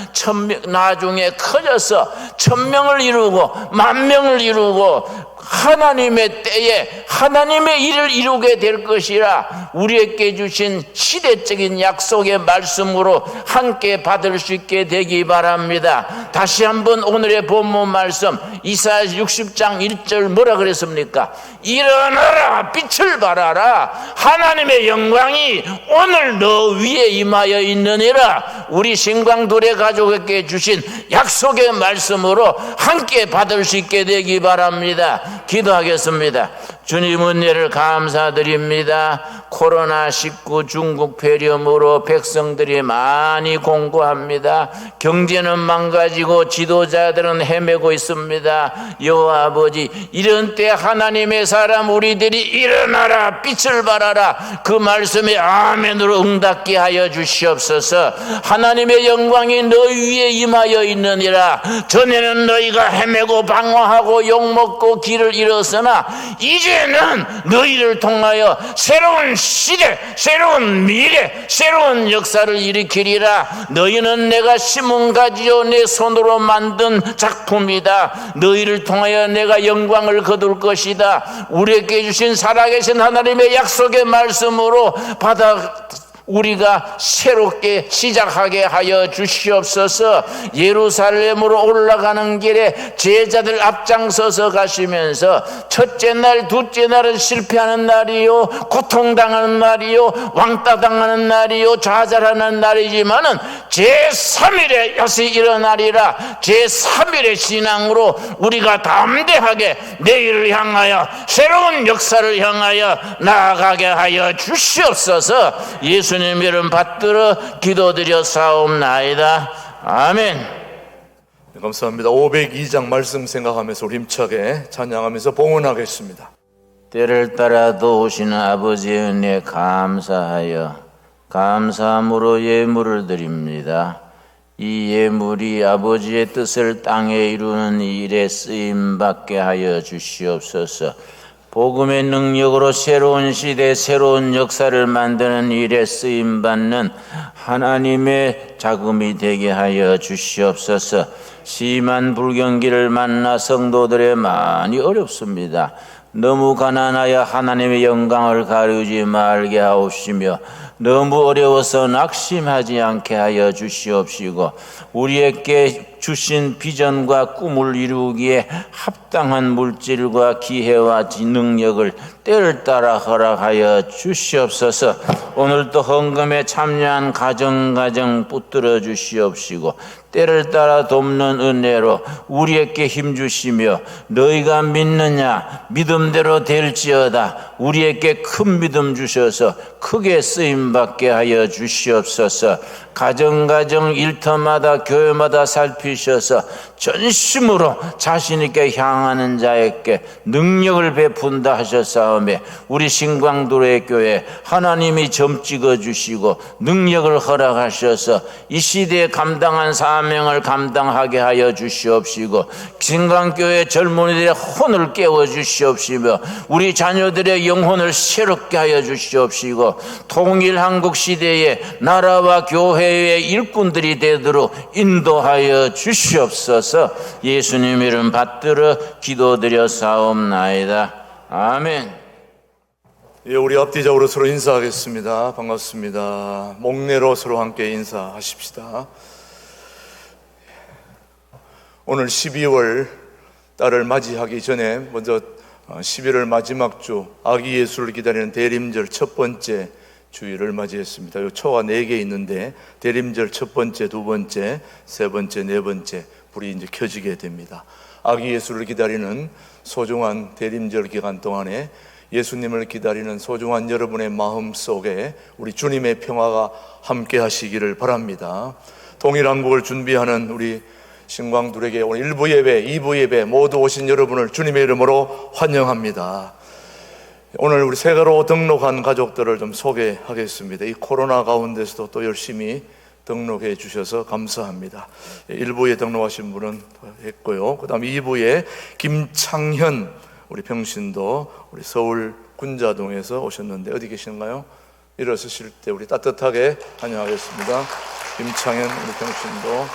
C: 나중에 커져서 1000명을 이루고 10,000명을 이루고 하나님의 때에 하나님의 일을 이루게 될 것이라. 우리에게 주신 시대적인 약속의 말씀으로 함께 받을 수 있게 되기 바랍니다. 다시 한번 오늘의 본문 말씀 이사야 60장 1절 뭐라 그랬습니까? 일어나라, 빛을 발하라, 하나님의 영광이 오늘 너 위에 임하여 있느니라. 우리 신광도래 가족에게 주신 약속의 말씀으로 함께 받을 수 있게 되기 바랍니다. 기도하겠습니다. 주님 은혜를 감사드립니다. 코로나19 중국 폐렴으로 백성들이 많이 공고합니다. 경제는 망가지고 지도자들은 헤매고 있습니다. 여호와 아버지, 이런 때 하나님의 사람 우리들이 일어나라, 빛을 발하라, 그 말씀에 아멘으로 응답게 하여 주시옵소서. 하나님의 영광이 너 위에 임하여 있느니라. 전에는 너희가 헤매고 방황하고 욕먹고 길을 잃었으나 이제는 너희를 통하여 새로운 시대, 새로운 미래, 새로운 역사를 일으키리라. 너희는 내가 심은 가지요 내 손으로 만든 작품이다. 너희를 통하여 내가 영광을 거둘 것이다. 우리에게 주신 살아계신 하나님의 약속의 말씀으로 우리가 새롭게 시작하게 하여 주시옵소서. 예루살렘으로 올라가는 길에 제자들 앞장서서 가시면서 첫째 날, 둘째 날은 실패하는 날이요, 고통당하는 날이요, 왕따당하는 날이요, 좌절하는 날이지만은 제3일에 다시 일어나리라. 제3일의 신앙으로 우리가 담대하게 내일을 향하여 새로운 역사를 향하여 나아가게 하여 주시옵소서. 예수님 이름 받들어 기도드려 사옵나이다. 아멘.
A: 네, 감사합니다. 502장 말씀 생각하면서 우리 힘차게 찬양하면서 봉헌하겠습니다.
C: 때를 따라 도우시는 아버지의 은혜 감사하여 감사함으로 예물을 드립니다. 이 예물이 아버지의 뜻을 땅에 이루는 일에 쓰임받게 하여 주시옵소서. 복음의 능력으로 새로운 시대, 새로운 역사를 만드는 일에 쓰임받는 하나님의 자금이 되게 하여 주시옵소서. 심한 불경기를 만나 성도들의 많이 어렵습니다. 너무 가난하여 하나님의 영광을 가리우지 말게 하옵시며 너무 어려워서 낙심하지 않게 하여 주시옵시고 우리에게 주신 비전과 꿈을 이루기에 합당한 물질과 기회와 능력을 때를 따라 허락하여 주시옵소서. 오늘도 헌금에 참여한 가정 붙들어 주시옵시고 때를 따라 돕는 은혜로 우리에게 힘주시며 너희가 믿느냐 믿음대로 될지어다. 우리에게 큰 믿음 주셔서 크게 쓰임받게 하여 주시옵소서. 가정 일터마다 교회마다 살피셔서 전심으로 자신있게 향하는 자에게 능력을 베푼다 하셨사오매 우리 신광도래 교회 하나님이 점 찍어주시고 능력을 허락하셔서 이 시대에 감당한 사명을 감당하게 하여 주시옵시고 신광교회 젊은이들의 혼을 깨워주시옵시며 우리 자녀들의 영혼을 새롭게 하여 주시옵시고 통일 한국 시대에 나라와 교회의 일꾼들이 되도록 인도하여 주시옵소서. 예수님 이름 받들어 기도드려 사옵나이다. 아멘.
A: 예, 우리 앞뒤적으로 서로 인사하겠습니다. 반갑습니다. 목례로 서로 함께 인사하십시다. 오늘 12월 달을 맞이하기 전에 먼저 11월 마지막 주 아기 예수를 기다리는 대림절 첫 번째 주일을 맞이했습니다. 요 초가 4개 있는데 대림절 첫 번째, 두 번째, 세 번째, 네 번째 불이 이제 켜지게 됩니다. 아기 예수를 기다리는 소중한 대림절 기간 동안에 예수님을 기다리는 소중한 여러분의 마음 속에 우리 주님의 평화가 함께 하시기를 바랍니다. 통일한국을 준비하는 우리 신광둘에게 오늘 1부 예배, 2부 예배 모두 오신 여러분을 주님의 이름으로 환영합니다. 오늘 우리 새가로 등록한 가족들을 좀 소개하겠습니다. 이 코로나 가운데서도 또 열심히 등록해 주셔서 감사합니다. 1부에 등록하신 분은 했고요. 그 다음 2부에 김창현 우리 병신도 우리 서울 군자동에서 오셨는데 어디 계신가요? 일어서실 때 우리 따뜻하게 환영하겠습니다. 김창현 우리 병신도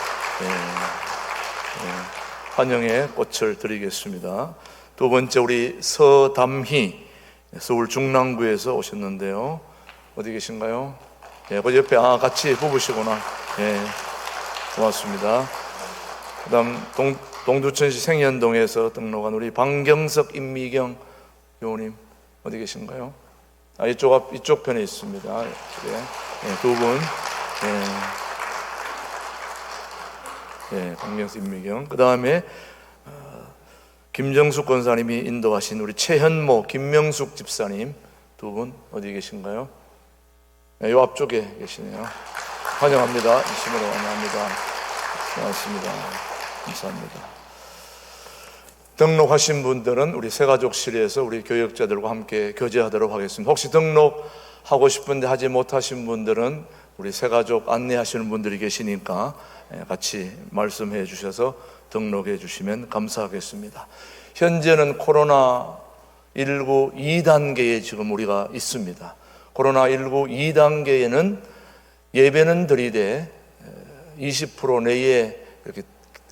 A: 환영의 꽃을 드리겠습니다. 두 번째 우리 서담희 서울 중랑구에서 오셨는데요. 어디 계신가요? 그 옆에 같이 부부시구나. 고맙습니다. 그다음 동두천시 생현동에서 등록한 우리 방경석 임미경 교우님 어디 계신가요? 이쪽 편에 있습니다. 두 분. 방경석 임미경. 그 다음에 김정숙 권사님이 인도하신 우리 최현모 김명숙 집사님 두 분 어디 계신가요? 요 앞쪽에 계시네요. 환영합니다. 이심으로 환영합니다. 고맙습니다. 감사합니다. 등록하신 분들은 우리 새가족실에서 우리 교역자들과 함께 교제하도록 하겠습니다. 혹시 등록하고 싶은데 하지 못하신 분들은 우리 새가족 안내하시는 분들이 계시니까 같이 말씀해 주셔서 등록해 주시면 감사하겠습니다. 현재는 코로나19 2단계에 지금 우리가 있습니다. 코로나19 2단계에는 예배는 드리되 20% 내에 이렇게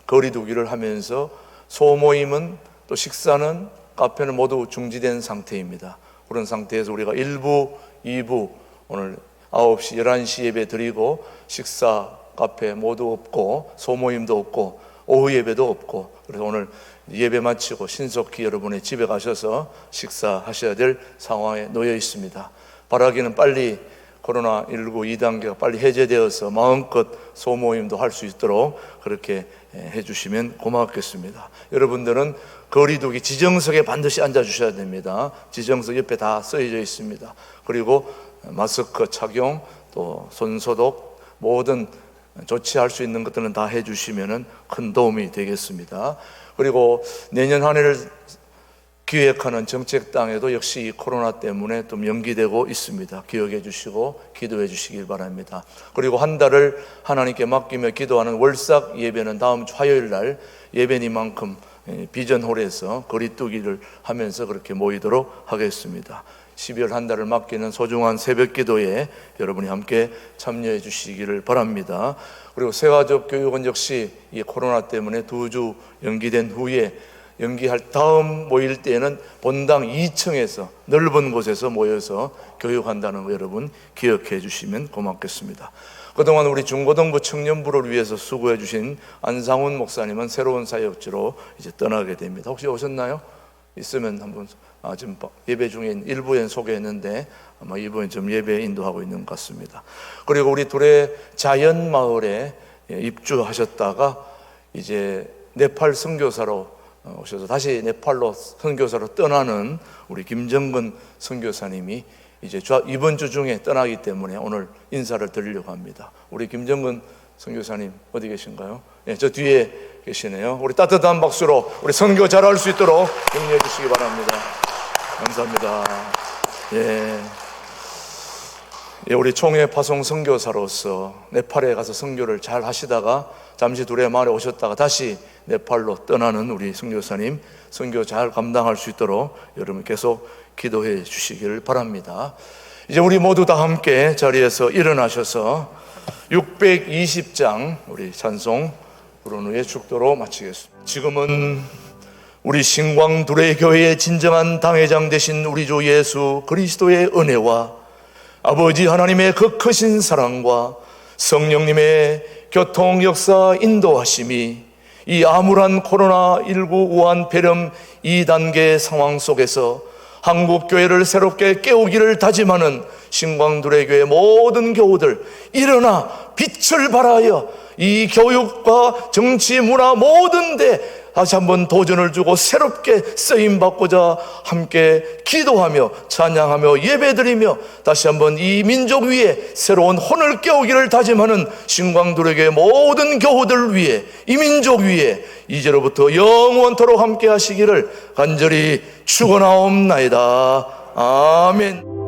A: 거리두기를 하면서 소모임은 또 식사는 카페는 모두 중지된 상태입니다. 그런 상태에서 우리가 1부, 2부 오늘 9시, 11시 예배 드리고 식사, 카페 모두 없고 소모임도 없고 오후 예배도 없고 그래서 오늘 예배 마치고 신속히 여러분의 집에 가셔서 식사하셔야 될 상황에 놓여 있습니다. 바라기는 빨리 코로나19 2단계가 빨리 해제되어서 마음껏 소모임도 할 수 있도록 그렇게 해주시면 고맙겠습니다. 여러분들은 거리두기 지정석에 반드시 앉아주셔야 됩니다. 지정석 옆에 다 쓰여져 있습니다. 그리고 마스크 착용 또 손소독 모든 조치할 수 있는 것들은 다 해주시면 큰 도움이 되겠습니다. 그리고 내년 한 해를 기획하는 정책당에도 역시 이 코로나 때문에 좀 연기되고 있습니다. 기억해 주시고 기도해 주시길 바랍니다. 그리고 한 달을 하나님께 맡기며 기도하는 월삭 예배는 다음 주 화요일 날 예배니만큼 비전홀에서 거리두기를 하면서 그렇게 모이도록 하겠습니다. 12월 한 달을 맡기는 소중한 새벽 기도에 여러분이 함께 참여해 주시기를 바랍니다. 그리고 새가족 교육은 역시 이 코로나 때문에 2주 연기된 후에 연기할 다음 모일 때에는 본당 2층에서 넓은 곳에서 모여서 교육한다는 거 여러분 기억해 주시면 고맙겠습니다. 그동안 우리 중고등부 청년부를 위해서 수고해 주신 안상훈 목사님은 새로운 사역지로 이제 떠나게 됩니다. 혹시 오셨나요? 있으면 한번 지금 예배 중에 일부엔 소개했는데 아마 2부엔 좀 예배 인도하고 있는 것 같습니다. 그리고 우리 둘의 자연마을에 입주하셨다가 이제 네팔 선교사로 오셔서 다시 네팔로 선교사로 떠나는 우리 김정근 선교사님이 이제 이번 주 중에 떠나기 때문에 오늘 인사를 드리려고 합니다. 우리 김정근 선교사님 어디 계신가요? 저 뒤에 계시네요. 우리 따뜻한 박수로 우리 선교 잘할 수 있도록 격려해 주시기 바랍니다. 감사합니다. 우리 총회 파송 선교사로서 네팔에 가서 선교를 잘 하시다가 잠시 둘의 마을에 오셨다가 다시 네팔로 떠나는 우리 선교사님 선교 잘 감당할 수 있도록 여러분 계속 기도해 주시기를 바랍니다. 이제 우리 모두 다 함께 자리에서 일어나셔서 620장 우리 찬송 부른 후에 축도로 마치겠습니다. 지금은 우리 신광두레 교회의 진정한 당회장 되신 우리 주 예수 그리스도의 은혜와 아버지 하나님의 그 크신 사랑과 성령님의 교통 역사 인도하심이 이 암울한 코로나19 우한 폐렴 2단계 상황 속에서 한국교회를 새롭게 깨우기를 다짐하는 신광두레교회 모든 교우들 일어나 빛을 발하여 이 교육과 정치 문화 모든 데 다시 한번 도전을 주고 새롭게 쓰임받고자 함께 기도하며 찬양하며 예배드리며 다시 한번 이 민족 위에 새로운 혼을 깨우기를 다짐하는 신광두레교회 모든 교우들 위해 이 민족 위에 이제로부터 영원토록 함께 하시기를 간절히 축원하옵나이다. 아멘.